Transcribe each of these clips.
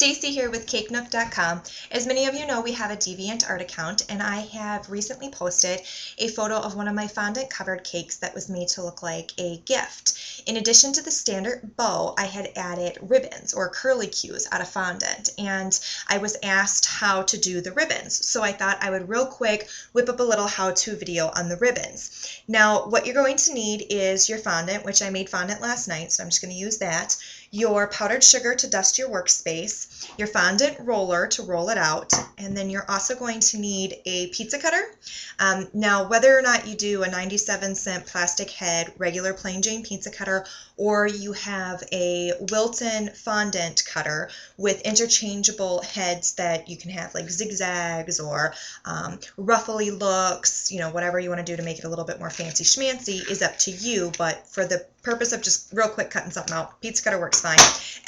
Stacy here with CakeNook.com. As many of you know, we have a DeviantArt account, and I have recently posted a photo of one of my fondant covered cakes that was made to look like a gift. In addition to the standard bow, I had added ribbons or curlicues out of fondant, and I was asked how to do the ribbons. So I thought I would real quick whip up a little how-to video on the ribbons. Now, what you're going to need is your fondant, which I made fondant last night, so I'm just going to use that. Your powdered sugar to dust your workspace, your fondant roller to roll it out, and then you're also going to need a pizza cutter. Now, whether or not you do a 97-cent plastic head regular plain Jane pizza cutter, or you have a Wilton fondant cutter with interchangeable heads that you can have like zigzags or ruffly looks, you know, whatever you want to do to make it a little bit more fancy schmancy is up to you, but for the purpose of just real quick cutting something out, pizza cutter works fine.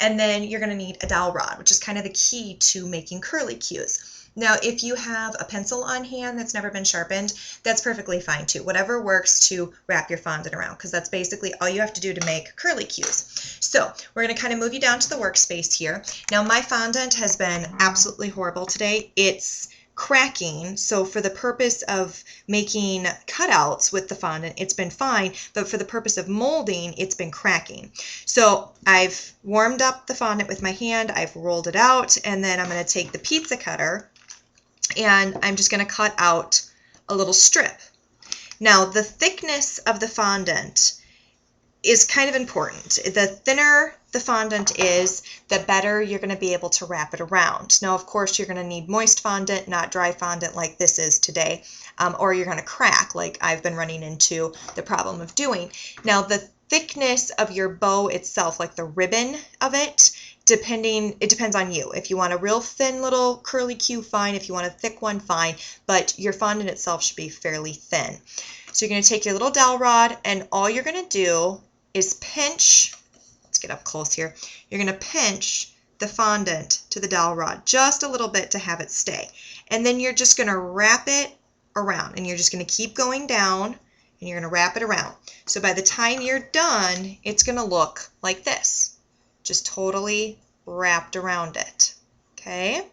And then you're going to need a dowel rod, which is kind of the key to making curlicues. Now, if you have a pencil on hand that's never been sharpened, that's perfectly fine too. Whatever works to wrap your fondant around, because that's basically all you have to do to make curlicues. So we're going to kind of move you down to the workspace here. Now, my fondant has been absolutely horrible today. It's cracking, so for the purpose of making cutouts with the fondant, it's been fine, but for the purpose of molding, it's been cracking. So I've warmed up the fondant with my hand, I've rolled it out, and then I'm going to take the pizza cutter and I'm just going to cut out a little strip. Now, the thickness of the fondant is kind of important. The thinner the fondant is, the better you're going to be able to wrap it around. Now, of course, you're going to need moist fondant, not dry fondant like this is today, or you're going to crack like I've been running into the problem of doing. Now, the thickness of your bow itself, like the ribbon of it, it depends on you. If you want a real thin little curlicue, fine. If you want a thick one, fine. But your fondant itself should be fairly thin. So you're going to take your little dowel rod, and all you're going to do is pinch. Let's get up close here. You're going to pinch the fondant to the dowel rod just a little bit to have it stay. And then you're just going to wrap it around, and you're just going to keep going down, and you're going to wrap it around. So by the time you're done, it's going to look like this. Just totally wrapped around it. Okay?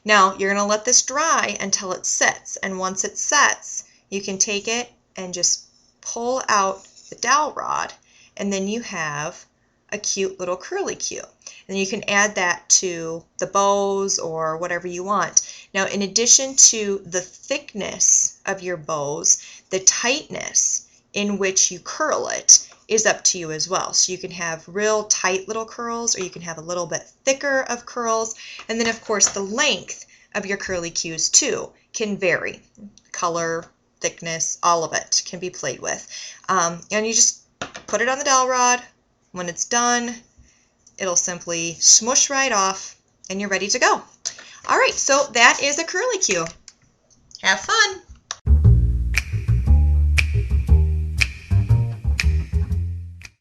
Now, you're going to let this dry until it sets. And once it sets, you can take it and just pull out the dowel rod, and then you have a cute little curlicue. And you can add that to the bows or whatever you want. Now, in addition to the thickness of your bows, the tightness in which you curl it is up to you as well. So you can have real tight little curls, or you can have a little bit thicker of curls. And then, of course, the length of your curlicues too can vary. Color, thickness, all of it can be played with. And you just put it on the dowel rod. When it's done, it'll simply smush right off, and you're ready to go. All right, so that is a curlicue. Have fun.